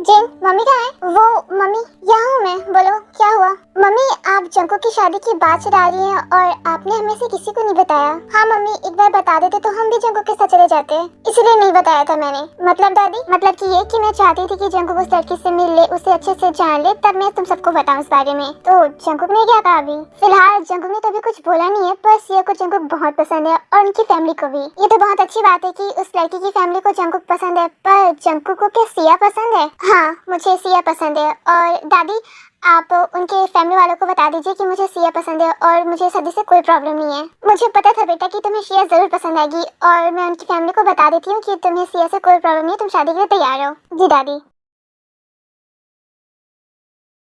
जिन, mummy कहाँ है? वो मम्मी, यहाँ हूँ मैं। बोलो क्या हुआ? मम्मी, आप जंकू की शादी की बात चला रही हैं और आपने हमें से किसी को नहीं बताया। हाँ मम्मी, एक बार बता देते तो हम भी जंकू के साथ चले जाते, इसलिए नहीं बताया था मैंने। मतलब दादी, मतलब कि ये कि मैं चाहती थी कि जंकू उस लड़की से मिल ले, उसे अच्छे से जान ले, तब मैं तुम सबको बताऊँ इस बारे में। तो जंकू ने क्या कहा अभी? फिलहाल जंकू ने तो अभी कुछ बोला नहीं है, पर सिया को जंकू बहुत पसंद है और उनकी फैमिली को भी। ये तो बहुत अच्छी बात है कि उस लड़की की फैमिली को जंकू पसंद है, पर जंकू को क्या सिया पसंद है? हाँ, मुझे सिया पसंद है। और दादी, आप उनके फैमिली वालों को बता दीजिए कि मुझे सिया पसंद है और मुझे शादी से कोई प्रॉब्लम नहीं है। मुझे पता था बेटा कि तुम्हें सिया जरूर पसंद आएगी, और मैं उनकी फैमिली को बता देती हूँ कि तुम्हें सिया से कोई प्रॉब्लम नहीं है, तुम शादी के लिए तैयार हो। जी दादी।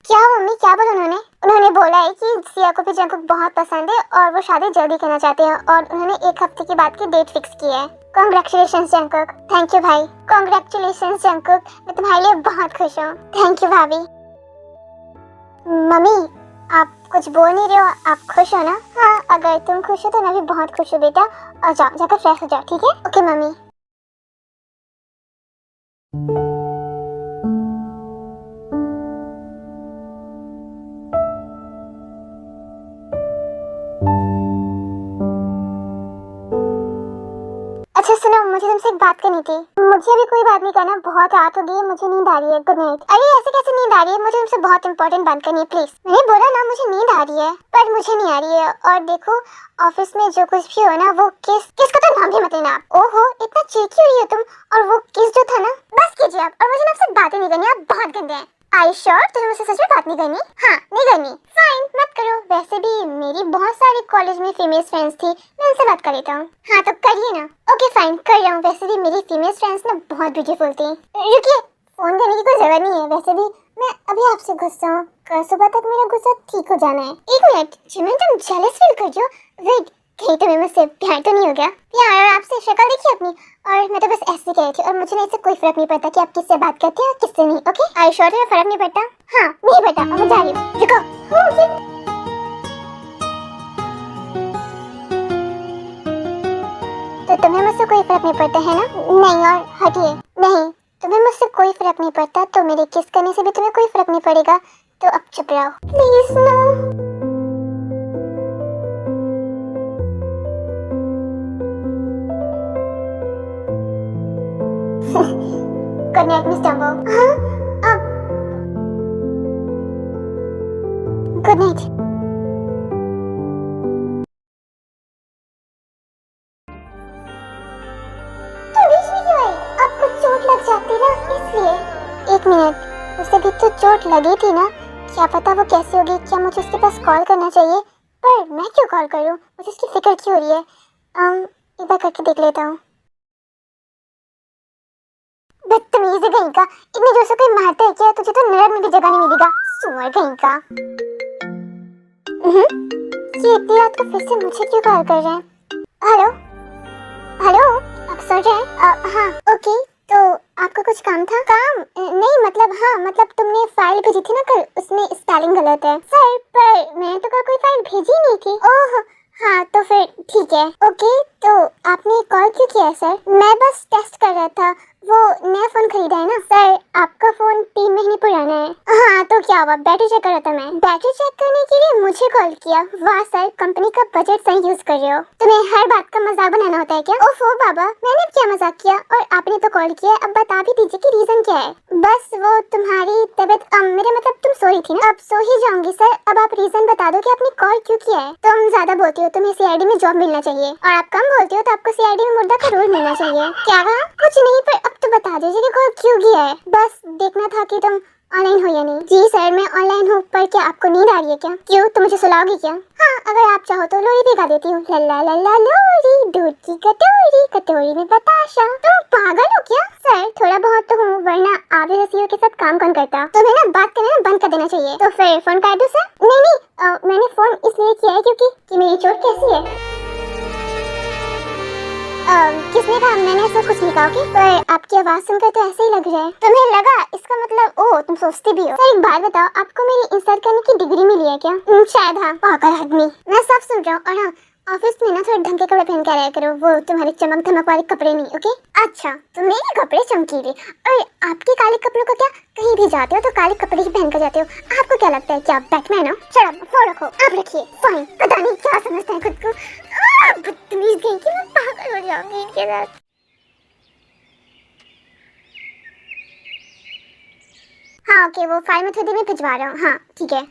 क्या मम्मी, क्या बोला उन्होंने? उन्होंने बोला है कि सिया को भी जंकुक बहुत पसंद है और वो शादी जल्दी करना चाहते हैं, और उन्होंने 1 हफ्ते के बाद की डेट फिक्स की है। Congratulations Jungkook. थैंक यू भाई। कांग्रेचुलेशंस जंकुक, मैं तुम्हारे लिए बहुत खुश हूँ। थैंक यू भाभी। मम्मी, आप कुछ बोल नहीं रहे हो, आप खुश हो ना? हाँ, अगर तुम खुश हो तो मैं भी बहुत खुश हूँ बेटा। और जाओ, जाकर फ्रेश हो जाओ, ठीक है? Okay mummy. अच्छा सुनो, मुझे तुमसे एक बात करनी थी। मुझे अभी कोई बात नहीं करना, बहुत रात हो गई है, मुझे नींद आ रही है। Good night. अरे ऐसे कैसे नींद आ रही है? मुझे तुमसे बहुत इंपॉर्टेंट बात करनी है, प्लीज। मैंने बोला ना मुझे नींद आ रही है, पर मुझे नहीं आ रही है। और देखो, ऑफिस में जो कुछ भी हो ना, वो किस का तो नाम भी मत लेना। ओहो, इतना चीखी हुई हो तुम। और वो किस जो था ना, बस कीजिए आप। और मुझे ना आपसे बातें नहीं करनी, आप बहुत गंदे हैं। आई श्योर तुम्हें मुझसे सच में बात नहीं करनी? हाँ, नहीं करनी। फाइन, मत करो। वैसे भी मेरी बहुत सारे कॉलेज में फीमेल फ्रेंड्स थी, मैं उनसे बात कर लेता हूँ। हाँ तो करिए ना। ओके फाइन, कर रहा हूँ। वैसे भी मेरी फीमेल फ्रेंड्स ना बहुत ब्यूटीफुल थी। रुकिए, फोन करने की कोई जरूरत नहीं है। वैसे भी मैं अभी आपसे गुस्सा हूँ, कल सुबह तक मेरा गुस्सा ठीक हो जाना है। 1 मिनट, जिमिन तुम जेलस फील कर रही हो? वेट, कहीं तुम्हें मुझसे प्यार तो नहीं हो गया? प्यार? और आपसे शक्ल देखी अपनी। और मैं तो बस ऐसे कह रही थी, और मुझे ना इससे कोई फर्क नहीं पड़ता कि आप किससे बात करते हैं और किससे नहीं। ओके आई श्योर तुम्हें फर्क नहीं पड़ता? हाँ नहीं पड़ता, और मैं जा रही हूँ। रुको। तो तुम्हें मुझसे कोई फर्क नहीं पड़ता है ना? नहीं, और हटिए। नहीं, तुम्हें मुझसे कोई फर्क नहीं पड़ता तो मेरे किस करने से भी तुम्हें कोई फर्क नहीं पड़ेगा, तो अब चुप रहो प्लीज ना। Good night miss Dumbo. हाँ, अब गुड नाइट। तो बीच में क्यों आई? आपको चोट लग जाती ना, इसलिए। 1 मिनट, उसे भी तो चोट लगी थी ना। क्या पता वो कैसी होगी। क्या मुझे उसके पास कॉल करना चाहिए? पर मैं क्यों कॉल करूं? मुझे उसकी फिक्र क्यों हो रही है? एक बार करके देख लेता हूँ। बदतमीज है कहीं का। इतनी जोर से कोई मारता है क्या? तुझे तो नरक में भी जगह नहीं मिलेगा, सुअर कहीं का। ये इतनी रात को फिर से मुझे क्यों कॉल कर रहे हैं? हेलो हेलो, आप सुन रहे हैं? हाँ ओके। तो आपका कुछ काम था? काम नहीं, मतलब हाँ, मतलब तुमने फाइल भेजी थी ना कल, उसमें स्पेलिंग गलत है सर। पर मैंने तो कोई फाइल भेजी नहीं थी। ओह हाँ, तो फिर ठीक है। ओके, तो आपने कॉल क्यों किया सर? मैं बस टेस्ट कर रहा था। वो नया फोन खरीदा है ना सर। आपका फोन 3 महीने पुराना है। हाँ तो क्या हुआ? बैटरी चेक कर रहा था मैं। बैटरी चेक करने के लिए मुझे कॉल किया? वाह सर, कंपनी का बजट सही यूज कर रहे हो। तुम्हें हर बात का मजाक बनाना होता है क्या? ओफो बाबा, मैंने अब क्या मजाक किया? और आपने तो कॉल किया, अब बता भी दीजिए कि रीजन क्या है। बस वो तुम्हारी तबीयत, मेरा मतलब तुम सोई थी ना। अब सो ही जाऊंगी सर। अब आप रीजन बता दो कि आपने कॉल क्यों किया है। तुम ज्यादा बोलती हो, तुम्हें सीआईडी में जॉब मिलना चाहिए, और आप कम बोलती हो तो आपको सीआईडी में मुर्दा का रोल मिलना चाहिए। क्या कहा? कुछ नहीं, पर अब तो बता दीजिए कि कॉल क्यों किया है। बस देखना था कि तुम ऑनलाइन हो या नहीं। जी सर, मैं ऑनलाइन हूँ, पर क्या आपको नींद आ रही है क्या? क्यों, तुम मुझे सुलाओगी क्या? हाँ, अगर आप चाहो तो लोरी भी गा देती हूँ। लल्ला लल्ला लोरी, दूध की कटोरी, कटोरी में बताशा। तुम पागल हो क्या? सर थोड़ा बहुत तो हूँ, वरना आधे रसियों के साथ काम कौन करता? तुम्हें ना बात करना बंद कर देना चाहिए। तो फिर फोन काट दूँ सर? नहीं, मैंने फोन इसलिए किया है क्योंकि मेरी चोट कैसी है। किसने कहा? मैंने ऐसा कुछ नहीं कहा। ओके, पर आपकी आवाज सुनकर तो ऐसे ही लग रहा है। तुम्हें लगा? इसका मतलब ओ तुम सोचती भी हो। सर एक बात बताओ, आपको मेरी इंसल्ट करने की डिग्री मिली है क्या? शायद हाँ। पागल आदमी, मैं सब सुन रहा हूँ। और हाँ, ऑफिस में ना थोड़े ढंग के कपड़े पहन के आया करो, वो तुम्हारे चमक धमक वाले कपड़े नहीं। ओके? अच्छा, तो मेरे कपड़े चमकीले और आपके काले कपड़ों का क्या? कहीं भी जाते हो तो काले कपड़े ही पहन कर जाते हो। आपको क्या लगता है कि आप बैटमैन हो? शट अप, फोन रखो। आप रखिए। फाइन। पता नहीं क्या समझता है खुद को। बदतमीज गई कि मैं पागल हो जाऊंगी इनके साथ। हाँ ओके, वो फाइल मैं थोड़ी देर में भिजवा रहा हूँ। हाँ ठीक है।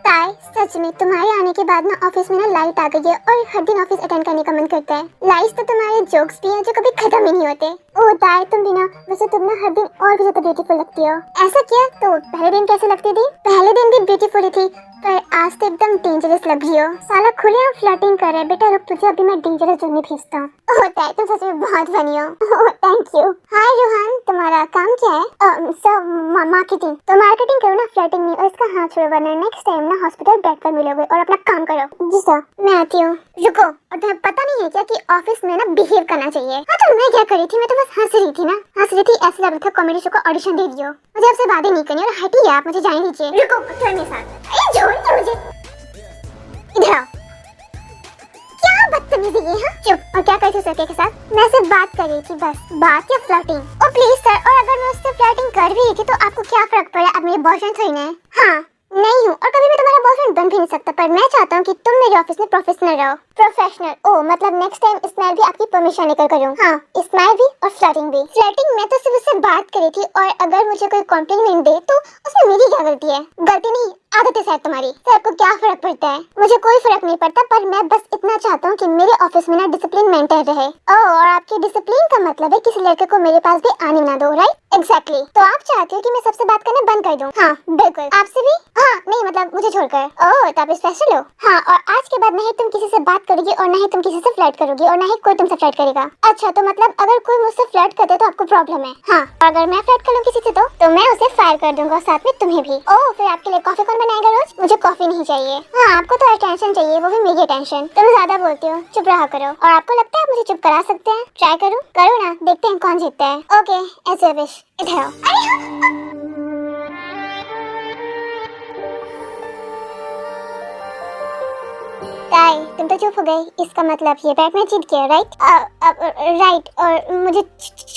ताई, सच में तुम्हारे आने के बाद ना ऑफिस में ना लाइट आ गई है और हर दिन ऑफिस अटेंड करने का मन करता है। लाइट्स तो तुम्हारे जोक्स भी हैं जो कभी खत्म ही नहीं होते। ओह ताई, तुम भी ना, वैसे तुम ना हर दिन और भी ज्यादा ब्यूटीफुल लगती हो। ऐसा क्या? तो पहले दिन कैसे लगती थी? पहले दिन भी ब्यूटीफुल ही थी, पर आज तो एकदम डेंजरस लग रही हो। साला खुले फ्लर्टिंग कर रहा है। बेटा रुक, तुझे अभी मैं डेंजरस जोन में भेजता हूँ। ओह ताई, तुम सच में बहुत फनी हो। Oh thank you. Hi Rohan, तुम्हारा काम क्या है? Sir marketing. तो मार्केटिंग करो ना, फ्लर्टिंग नहीं। और इसका हाथ छोड़ो वरना नेक्स्ट टाइम ना हॉस्पिटल बेड पर मिलोगे। और अपना काम करो। जी सर, मैं आती हूँ। रुको, और तुम्हें पता नहीं है क्या कि ऑफिस में ना बिहेव करना चाहिए? हाँ तो मैं क्या करी थी? मैं तो बस हंस रही थी ना। हंस रही थी, ऐसा लग रहा था कॉमेडी शो का ऑडिशन दे रही हो। मुझे आपसे बातें नहीं करनी और हटिए आप, मुझे जाने दीजिए। रुको, चल मेरे साथ। अरे छोड़िए मुझे। इधर आओ। क्या बदतमीजी है? हाँ चुप। और क्या करती सर के साथ? मैं सिर्फ बात कर रही थी बस। बात या फ्लर्टिंग? ओ प्लीज सर, और अगर मैं उससे फ्लर्टिंग कर भी रही थी तो आपको क्या फर्क पड़ा? अब मेरे बॉयफ्रेंड थोड़ी ना है। हाँ नहीं हूँ, और कभी मैं तुम्हारा बॉयफ्रेंड बन भी नहीं सकता। पर मैं चाहता हूँ कि तुम मेरे ऑफिस में प्रोफेशनल रहो। प्रोफेशनल? ओ मतलब नेक्स्ट टाइम स्माइल भी आपकी परमिशन लेकर करूँ? हाँ, स्माइल भी और फ्लर्टिंग भी। फ्लर्टिंग मैं तो सिर्फ उससे बात करी थी, और अगर मुझे कोई कॉम्प्लीमेंट दे तो उसमें मेरी क्या गलती है? गलती नहीं, आदत है शायद तुम्हारी। सर आपको क्या फर्क पड़ता है? मुझे कोई फर्क नहीं पड़ता, पर मैं बस इतना चाहता हूँ कि मेरे ऑफिस में ना डिसिप्लिन मेंटेन रहे। ओह, और आपकी डिसिप्लिन का मतलब है किसी लड़के को मेरे पास भी आने ना दो, राइट? एग्जैक्टली। तो आप चाहते हो कि मैं सबसे बात करना बंद कर दूं? हाँ बिल्कुल। आपसे भी? हाँ नहीं मतलब मुझे छोड़कर। ओह, तो आप स्पेशल हो। हाँ, और आज के बाद ना ही तुम किसी से बात करोगी और ना ही तुम किसी से फ्लर्ट करोगी और ना ही कोई तुमसे फ्लर्ट करेगा। अच्छा, तो मतलब अगर कोई मुझसे फ्लर्ट करते तो आपको प्रॉब्लम है? हाँ, और अगर मैं फ्लर्ट कर लूं किसी से तो मैं उसे फायर कर दूंगा, साथ में तुम्हें भी। ओह, फिर आपके लिए कॉफी कौन बनाएगा रोज? मुझे कॉफी नहीं चाहिए। हाँ, आपको तो अटेंशन चाहिए, वो भी मेरी अटेंशन। तुम ज्यादा बोलती हो, चुप रहा करो। और आपको लगता है आप मुझे चुप करा सकते हैं? ट्राई करूँ? करो ना, देखते हैं कौन जीतता है। Okay, as your wish. इधर आओ। ताई, तुम तो चुप हो गई, इसका मतलब ये बैट में जीत गया, राइट? राइट। और मुझे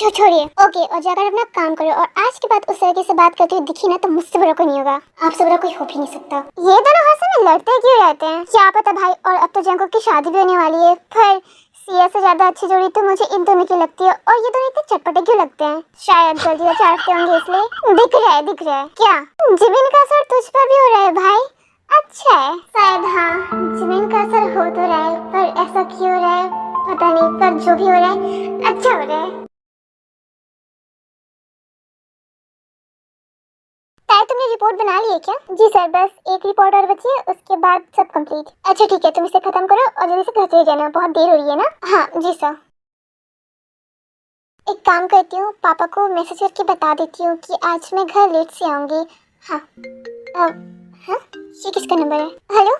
छोड़िए। ओके, और जाकर अपना काम करो। और आज के बाद उस लड़के से बात करते हुए दिखी ना तो मुझसे बड़ा कोई नहीं होगा। आपसे बड़ा कोई हो भी नहीं सकता। ये दोनों हर समय लड़ते क्यों रहते हैं? क्या पता भाई। और अब तो जंको की शादी भी होने वाली है। पर सिया से ज्यादा अच्छी जोड़ी तो मुझे इन दोनों की लगती है। और ये दोनों इतने चटपटे क्यों लगते हैं? शायद जल्दी चाटते होंगे इसलिए। दिख रहा है क्या? जिबिन का असर तुझ पर भी हो रहा है भाई? अच्छा है शायद। हाँ, जमीन का असर हो तो रहा है, पर ऐसा क्यों हो रहा है पता नहीं। पर जो भी हो रहा है अच्छा हो रहा है। ताई, तुमने रिपोर्ट बना ली है क्या? जी सर, बस एक रिपोर्ट और बची है, उसके बाद सब कंप्लीट। अच्छा ठीक है, तुम इसे खत्म करो और जल्दी से घर चले जाना, बहुत देर हो रही है ना। हाँ जी सर। एक काम करती हूँ, पापा को मैसेज करके बता देती हूँ कि आज मैं घर लेट से आऊंगी। हाँ। हाँ, ये किसका नंबर है? हेलो?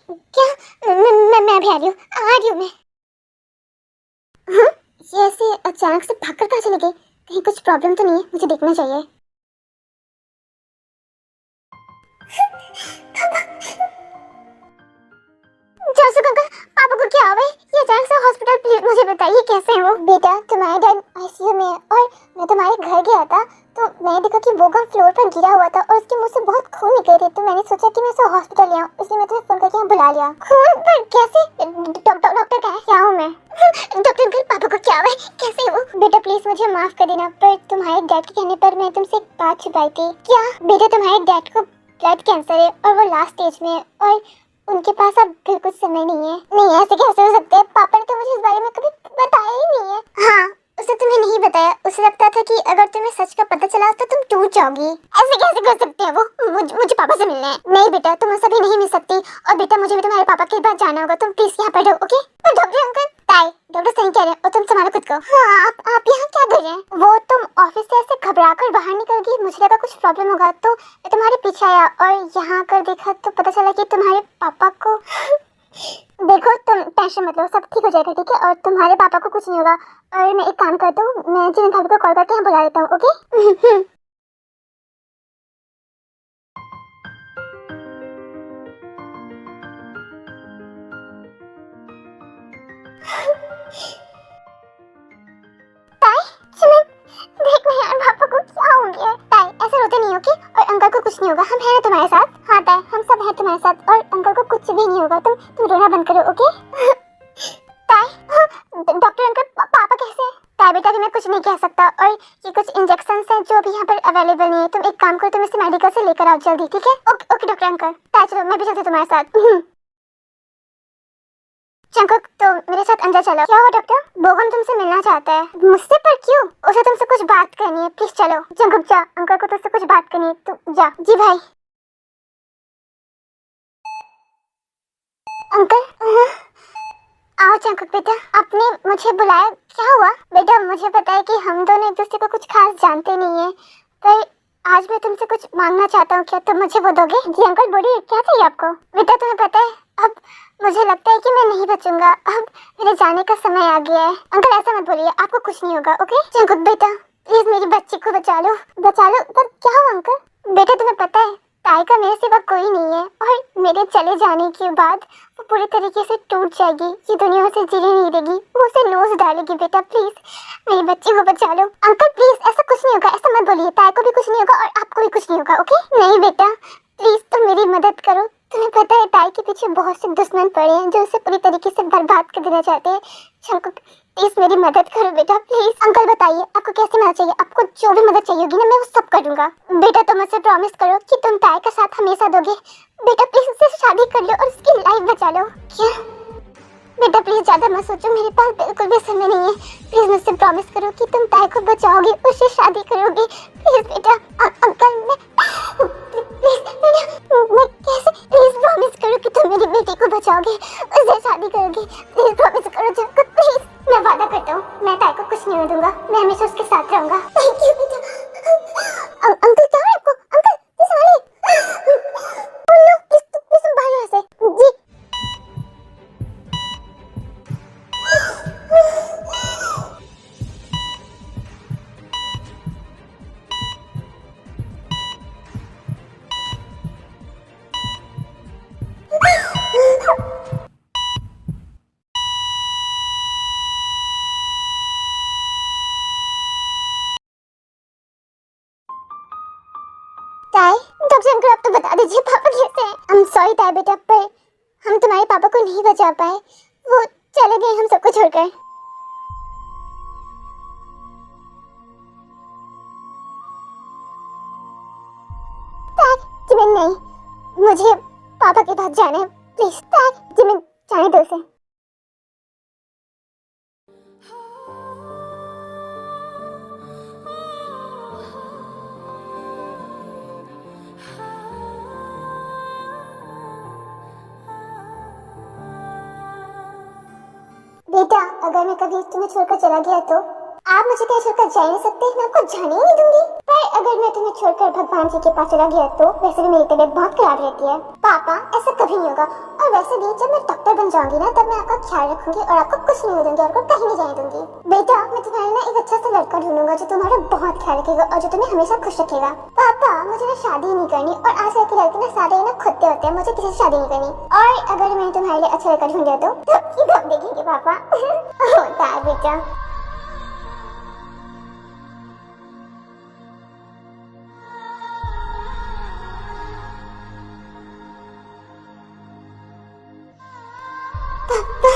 क्या? मैं अभी आ रही हूँ, मैं। हाँ? ये ऐसे अचानक से भागकर कहाँ चले गए? कहीं कुछ प्रॉब्लम तो नहीं है? मुझे देखना चाहिए। जोसु अंकल, पापा को क्या हुआ है? ये अचानक से हॉस्पिटल, प्लीज मुझे बताइए कैसे हैं वो? बेटा, तुम्हारा डैड आईसीयू में है और मैं तुम्हारे घर गया था तो मैंने देखा कि वो गम फ्लोर पर गिरा हुआ था और उसके मुंह से बहुत खून निकले थे। तो मैंने सोचा कि मैं उसे हॉस्पिटल ले आऊं, इसलिए मैं तुम्हें फोन करके यहाँ बुला लिया। खून? पर कैसे? डॉक्टर क्या हूँ मैं? डॉक्टर अंकल, पापा को क्या हुआ है? कैसे है वो? बेटा प्लीज मुझे माफ कर देना, पर तुम्हारे डैड के कहने पर मैं तुमसे एक बात छुपाई थी। क्या? बेटा, तुम्हारे डैड को ब्लड कैंसर है और वो लास्ट स्टेज में है और उनके पास अब फिर कुछ समय नहीं है। नहीं, ऐसे कैसे हो सकता है? पापा ने तो मुझे इस बारे में कभी बताया ही नहीं है। हाँ, उसे तुम्हें नहीं बताया। उसे लगता था कि अगर तुम्हें सच का पता चला तो तुम टूट जाओगी। ऐसे कैसे कर सकते हैं वो? मुझे पापा से मिलना है। नहीं बेटा, तुम उनसे भी नहीं मिल सकती। और बेटा, मुझे भी तुम्हारे पापा के पास जाना होगा। तुम प्लीज यहाँ पर रहो, ओके? पर डॉक्टर अंकल, ताई, डॉक्टर सही कह रहे हैं और तुम संभालो खुद को। हाँ, आप यहाँ क्या कर रहे हैं? वो तुम ऑफिस से ऐसे घबरा कर बाहर निकल गई, मुझे लगा कुछ प्रॉब्लम होगा तो मैं तुम्हारे पीछे आया और यहाँ आकर देखा तो पता चला कि तुम्हारे पापा को टेंशन मत लो, सब ठीक हो जाएगा, ठीक है? और तुम्हारे पापा को कुछ नहीं होगा। और मैं एक काम करता हूँ, मैं जिन भाभी को कॉल करके यहाँ बुला लेता हूँ, ओके? ताई, सुनो, देख ना यार, पापा को क्या हो गया है? ताई, ऐसे रोते नहीं हो, ओके? और अंकल को कुछ नहीं होगा, हम हैं ना तुम्हारे साथ। हाँ ताई, हम सब हैं तुम्हारे साथ, और अंकल को कुछ भी नहीं होगा। तुम रोना बंद करो, ओके? ताई, डॉक्टर अंकल, पापा कैसे हैं? ताई बेटा, मैं कुछ नहीं कह सकता, और ये कुछ इंजेक्शन हैं जो अभी यहाँ पर अवेलेबल नहीं है। तुम एक काम करो, तुम इसे मेडिकल से लेकर आओ जल्दी, ठीक है? Okay okay doctor uncle. ताई चलो, मैं भी चलती हूँ तुम्हारे साथ। जंकुक, तो मेरे साथ अंदर चलो। क्या हो डॉक्टर? बोगम तुमसे मिलना चाहता है। मुझसे? पर क्यों? उसे तुमसे कुछ बात करनी है, प्लीज चलो। जंकुक जा, अंकल को तुमसे कुछ बात करनी है, तू जा। जी भाई। अंकल, आओ जंकुक बेटा, आपने मुझे बुलाया, क्या हुआ? बेटा मुझे पता है कि हम दोनों एक दूसरे को कुछ खास जानते नहीं है, पर आज मैं तुमसे कुछ मांगना चाहता हूँ, क्या तुम मुझे वो दोगे? जी अंकल, बोलिए, क्या चाहिए आपको? बेटा तुम्हें पता है, अब मुझे लगता है कि मैं नहीं बचूंगा, अब मेरे जाने का समय आ गया है। अंकल ऐसा मत बोलिए, आपको कुछ नहीं होगा, ओके? जंकुक बेटा, प्लीज मेरी बच्ची को बचा लो, बचा लो। पर क्या हुआ अंकल? बेटा तुम्हें पता है, ताई का मेरे सिवा कोई नहीं है, और मेरे चले जाने के बाद वो पूरी तरीके से टूट जाएगी, ये दुनिया उसे जीने नहीं देगी, वो उसे नोच डालेगी। बेटा प्लीज मेरी बच्ची को बचा लो। अंकल प्लीज, ऐसा कुछ नहीं होगा, ऐसा मत बोलिए, ताई को भी कुछ नहीं होगा और आपको भी कुछ नहीं होगा, ओके? नहीं बेटा, प्लीज तुम मेरी मदद करो। तुम्हें पता है ताई के पीछे बहुत से दुश्मन पड़े हैं जो उसे पूरी तरीके से बर्बाद कर देना चाहते हैं। जंकुक प्लीज मेरी मदद करो बेटा, प्लीज। अंकल बताइए, आपको कैसे मदद चाहिए? आपको जो भी मदद चाहिए होगी ना, मैं वो सब करूंगा। बेटा तुम मुझसे प्रॉमिस करो कि तुम ताई का साथ हमेशा दोगे। बेटा प्लीज उससे शादी कर लो और उसकी लाइफ बचा लो। क्या? बेटा प्लीज ज्यादा मत सोचो, मेरे पास बिल्कुल भी समय नहीं है। प्लीज मुझसे प्रॉमिस करो कि तुम ताई को बचाओगे, उससे शादी करोगे। प्लीज बेटा। अंकल मैं कैसे? प्लीज प्रॉमिस करो कि तुम मेरी बेटी को बचाओगे, उससे शादी करोगे। प्लीज प्रॉमिस करो जंकुक, प्लीज। मैं वादा करता हूँ, मैं ताई को कुछ नहीं होने दूंगा, मैं हमेशा उसके साथ रहूंगा। थैंक यू बेटा। अंकल क्या है आपको? अंकल प्लीज संभालिए। ओह नो, प्लीज संभालो ऐसे। जी ताई, डॉक्टर अंकल आप तो बता दीजिए पापा कैसे हैं? आई एम सॉरी ताई बेटा, पर हम तुम्हारे पापा को नहीं बचा पाए, वो चले गए हम सबको छोड़कर। ताई जिमिन नहीं, मुझे पापा के पास जाना है, प्लीज। ताई जिमिन जाने दो उसे। बेटा अगर मैं कभी तुम्हें छोड़कर चला गया तो आप मुझे कहीं छोड़कर जा नहीं सकते, मैं आपको जाने ही नहीं दूंगी। पर अगर मैं तुम्हें छोड़कर भगवान जी के पास चला गया तो वैसे भी मेरी तबीयत बहुत खराब रहती है। पापा ऐसा कभी नहीं होगा, और वैसे भी जब मैं डॉक्टर बन जाऊंगी ना, तब मैं आपका ख्याल रखूंगी और आपको कुछ नहीं हो दूंगी, आपको कहीं नहीं जाने दूंगी। बेटा मैं तुम्हारे ना एक अच्छा सा लड़का ढूंढूंगा जो तुम्हारा बहुत ख्याल रखेगा और जो तुम्हें हमेशा खुश रखेगा। पापा मुझे ना शादी नहीं करनी, और आजकल के लड़के ना सारे ना खुदते होते हैं, मुझे किसी से शादी नहीं करनी। और अगर मैंने तुम्हारे लिए अच्छा लड़का ढूंढ दिया तो तब देखेंगे पापा। होता है बेटा। पापा